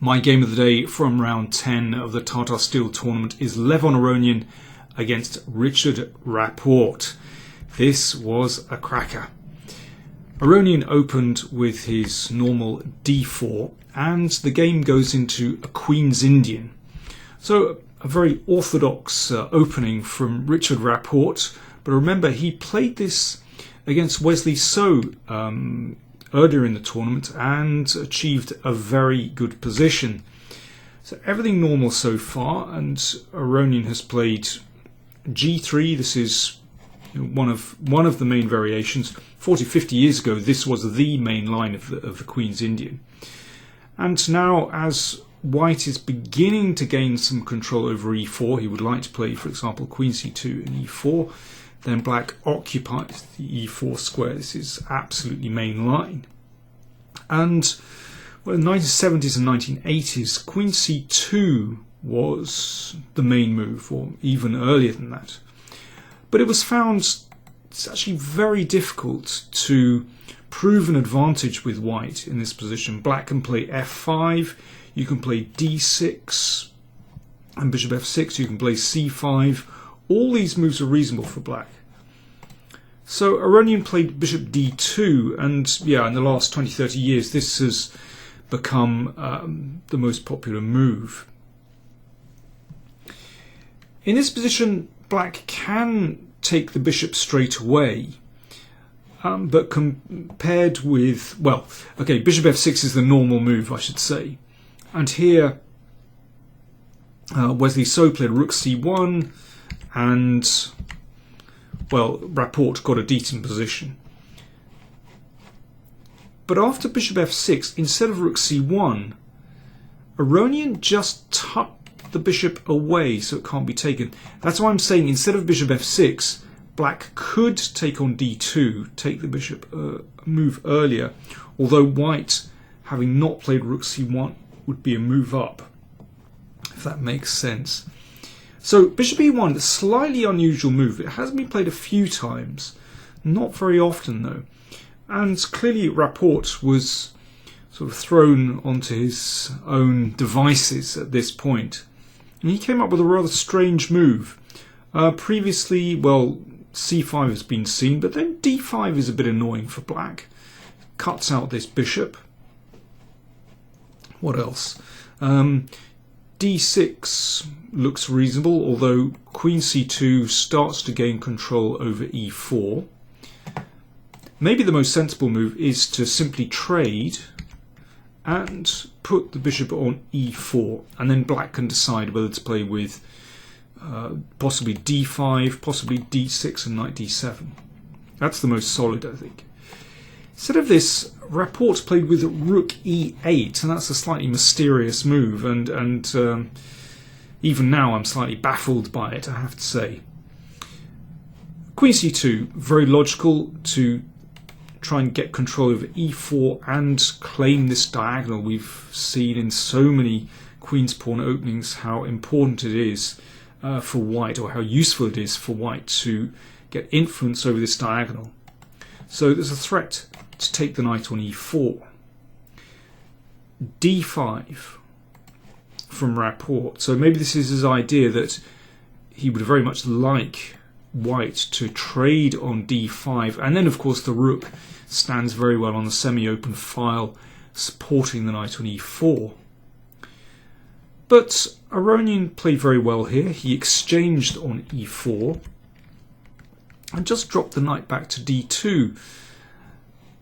My game of the day from round 10 of the Tata Steel tournament is Aronian against Richard Rapport. This was a cracker. Aronian opened with his normal d4 and the game goes into a Queen's Indian. So a very orthodox opening from Richard Rapport, but remember he played this against Wesley So earlier in the tournament and achieved a very good position. So everything normal so far, and Aronian has played g3. This is one of the main variations. 40-50 years ago this was the main line of the Queen's Indian. And now as White is beginning to gain some control over e4, he would like to play, for example, Queen c2 and e4. Then Black occupies the e4 square. This is absolutely main line. And well, in the 1970s and 1980s, Queen c2 was the main move, or even earlier than that. But it was found it's actually very difficult to prove an advantage with White in this position. Black can play f5, you can play d6, and bishop f6, you can play c5. All these moves are reasonable for Black. So Aronian played bishop d2, and yeah, in the last 20-30 years this has become the most popular move. In this position, Black can take the bishop straight away, but compared with, well, okay, bishop f6 is the normal move, I should say. And here Wesley So played rook c1, and well, Rapport got a decent position. But after bishop f6, instead of rook c1, Aronian just tucked the bishop away so it can't be taken. That's why I'm saying instead of bishop f6, Black could take on d2, take the bishop move earlier, although White, having not played rook c1, would be a move up, if that makes sense. So bishop e1, a slightly unusual move. It has been played a few times, not very often though. And clearly Rapport was sort of thrown onto his own devices at this point. And he came up with a rather strange move. Previously, well, c5 has been seen, but then d5 is a bit annoying for Black. Cuts out this bishop. What else? d6 looks reasonable, although Queen c2 starts to gain control over e4. Maybe the most sensible move is to simply trade and put the bishop on e4, and then Black can decide whether to play with possibly d5, possibly d6 and knight d7. That's the most solid, I think. Instead of this, Rapport played with rook e8, and that's a slightly mysterious move, and even now I'm slightly baffled by it, I have to say. Queen c2, very logical to try and get control over e4 and claim this diagonal. We've seen in so many Queen's Pawn openings how important it is for White, or how useful it is for White to get influence over this diagonal. So there's a threat to take the knight on e4. d5 from Rapport. So maybe this is his idea that he would very much like White to trade on d5, and then of course the rook stands very well on the semi-open file supporting the knight on e4. But Aronian played very well here. He exchanged on e4 and just dropped the knight back to d2,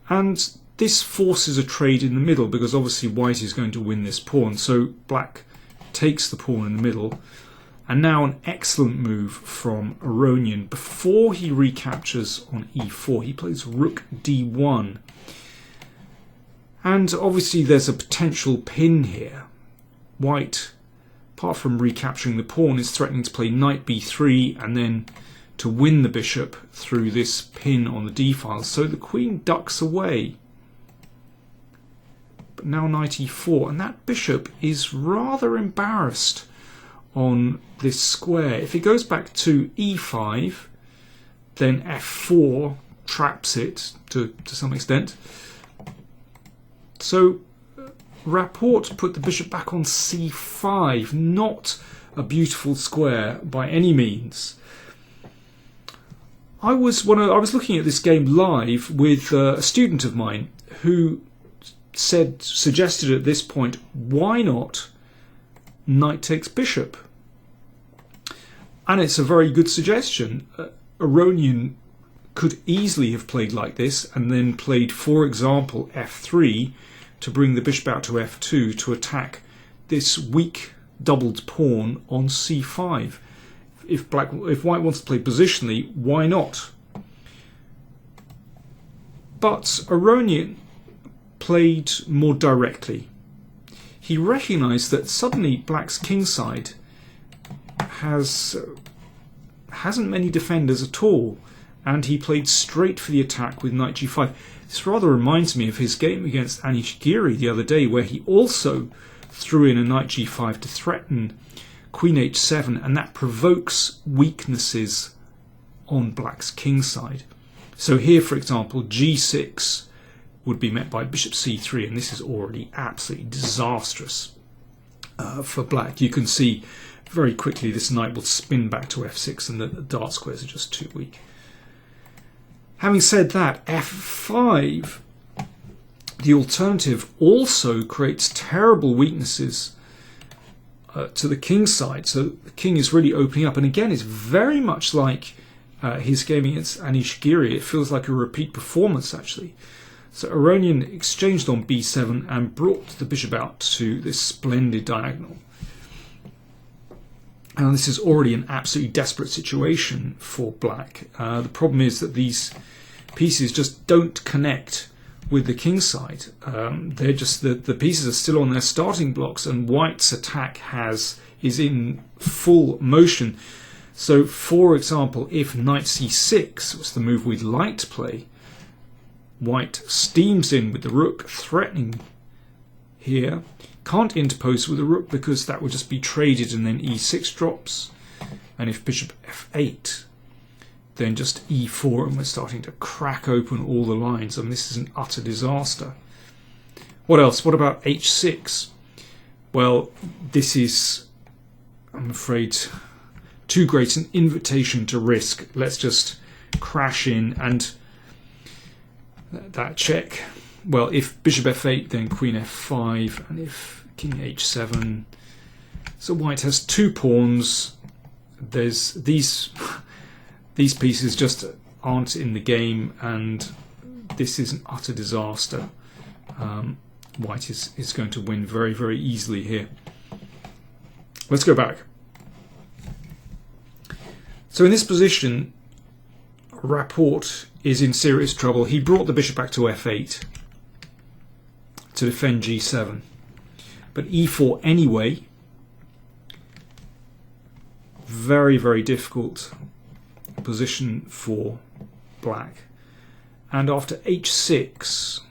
and this forces a trade in the middle because obviously White is going to win this pawn, so Black takes the pawn in the middle. And now an excellent move from Aronian. Before he recaptures on e4, he plays rook d1. And obviously there's a potential pin here. White, apart from recapturing the pawn, is threatening to play knight b3 and then to win the bishop through this pin on the d-file. So the queen ducks away. But now knight e4, and that bishop is rather embarrassed on this square. If it goes back to e5, then f4 traps it to some extent. So Rapport put the bishop back on c5. Not a beautiful square by any means. I was looking at this game live with a student of mine who suggested at this point, why not knight takes bishop? And it's a very good suggestion. Aronian could easily have played like this and then played, for example, f3 to bring the bishop out to f2 to attack this weak doubled pawn on c5. If white wants to play positionally, why not? But Aronian played more directly. He recognised that suddenly black's kingside hasn't many defenders at all, and he played straight for the attack with knight g5. This rather reminds me of his game against Anish Giri the other day, where he also threw in a knight g5 to threaten queen h7, and that provokes weaknesses on black's kingside. So here, for example, g6 would be met by bishop c3, and this is already absolutely disastrous for black. You can see very quickly this knight will spin back to f6, and the dart squares are just too weak. Having said that, f5, the alternative, also creates terrible weaknesses to the king's side. So the king is really opening up, and again, it's very much like his game against Anish Giri. It feels like a repeat performance, actually. So Aronian exchanged on b7 and brought the bishop out to this splendid diagonal. And this is already an absolutely desperate situation for black. The problem is that these pieces just don't connect with the king side. They're just the pieces are still on their starting blocks, and white's attack is in full motion. So, for example, if knight c6 was the move we'd like to play, white steams in with the rook, threatening here. Can't interpose with the rook because that would just be traded, and then e6 drops. And if bishop f8, then just e4, and we're starting to crack open all the lines. I mean, this is an utter disaster. What else? What about h6? Well, this is, I'm afraid, too great an invitation to risk. Let's just crash in, and that check. Well, if bishop f8, then queen f5, and if king h7. So white has two pawns. There's these pieces just aren't in the game, and this is an utter disaster. White is going to win very, very easily here. Let's go back. So in this position, Rapport is in serious trouble. He brought the bishop back to f8 to defend g7, but e4 anyway. Very, very difficult position for black. And after h6,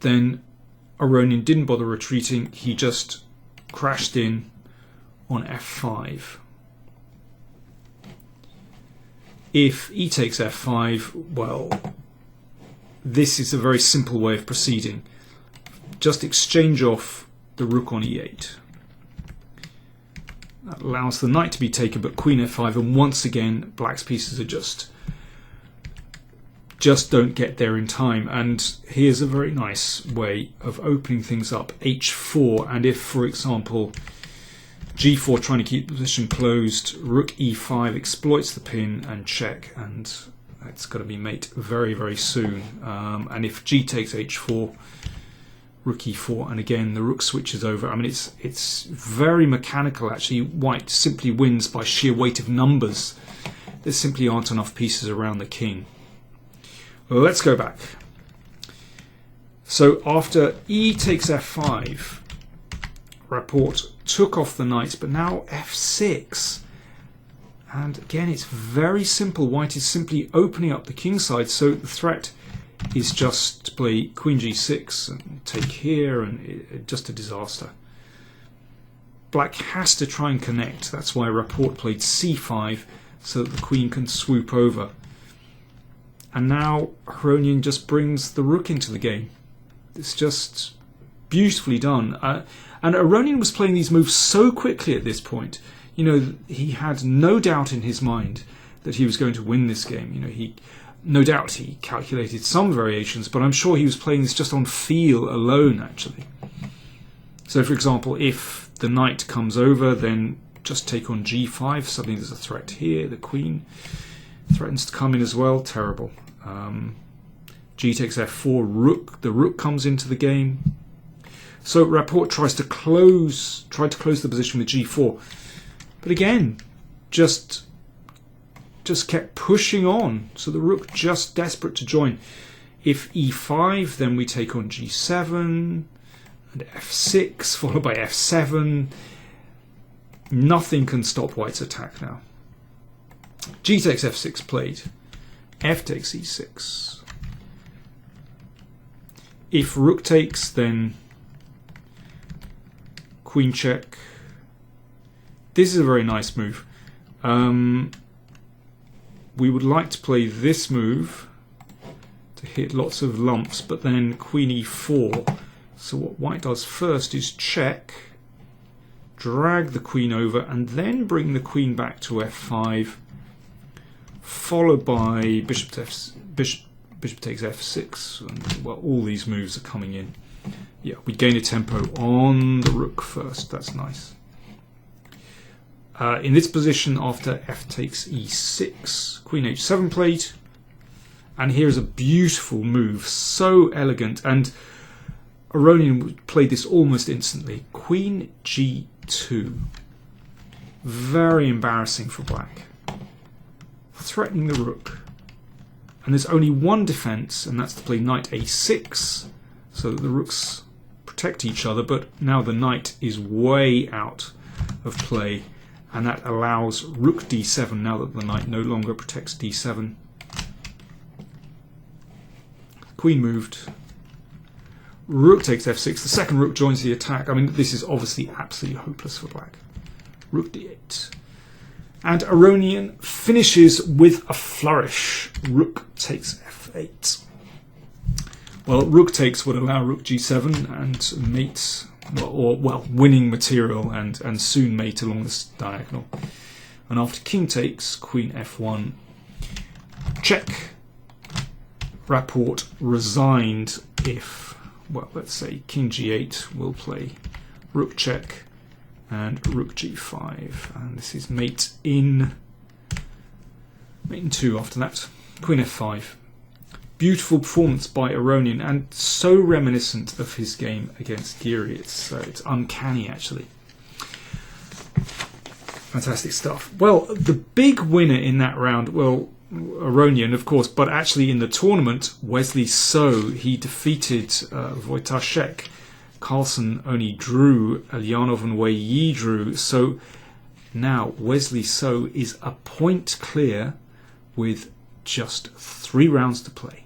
then Aronian didn't bother retreating. He just crashed in on f5. If e takes f5, well, this is a very simple way of proceeding. Just exchange off the rook on e8. That allows the knight to be taken, but queen f5, and once again black's pieces are just don't get there in time. And here's a very nice way of opening things up. h4, and if, for example, g4 trying to keep the position closed, rook e5 exploits the pin and check, and it's got to be mate very, very soon. And if g takes h4, rook e4, and again the rook switches over. I mean, it's very mechanical actually. White simply wins by sheer weight of numbers. There simply aren't enough pieces around the king. Well, let's go back. So after e takes f5, Rapport took off the knight, but now f6. And again, it's very simple. White is simply opening up the king side, so the threat is just to play queen g6 and take here, and just a disaster. Black has to try and connect. That's why Rapport played c5, so that the queen can swoop over. And now Aronian just brings the rook into the game. It's just beautifully done. And Aronian was playing these moves so quickly at this point. You know, he had no doubt in his mind that he was going to win this game. You know, no doubt he calculated some variations, but I'm sure he was playing this just on feel alone, actually. So, for example, if the knight comes over, then just take on g5. Suddenly there's a threat here. The queen threatens to come in as well. Terrible. G takes f4. Rook. The rook comes into the game. So Rapport tried to close the position with g4, but again, just kept pushing on. So the rook just desperate to join. If e5, then we take on g7 and f6, followed by f7. Nothing can stop White's attack now. G takes f6 played. F takes e6. If rook takes, then queen check. This is a very nice move. We would like to play this move to hit lots of lumps, but then queen e4. So what White does first is check, drag the queen over, and then bring the queen back to f5, followed by bishop takes f6. And, well, all these moves are coming in. Yeah, we gain a tempo on the rook first. That's nice. In this position, after f takes e6, queen h7 played. And here's a beautiful move, so elegant. And Aronian played this almost instantly. Queen g2. Very embarrassing for black. Threatening the rook. And there's only one defense, and that's to play knight a6, so that the rooks protect each other. But now the knight is way out of play, and that allows rook d7 now that the knight no longer protects d7. Queen moved. Rook takes f6. The second rook joins the attack. I mean, this is obviously absolutely hopeless for black. Rook d8. And Aronian finishes with a flourish. Rook takes f8. Well, rook takes would allow rook g7 and mate, well, winning material and soon mate along this diagonal. And after king takes, queen f1, check. Rapport resigned if, well, let's say king g8 will play rook check and rook g5. And this is mate in 2 after that. Queen f5. Beautiful performance by Aronian, and so reminiscent of his game against Geary. It's uncanny, actually. Fantastic stuff. Well, the big winner in that round, well, Aronian, of course, but actually in the tournament, Wesley So. He defeated Wojtaszek. Carlsen only drew. Elyanov and Wei Yi drew. So now Wesley So is a point clear with just 3 rounds to play.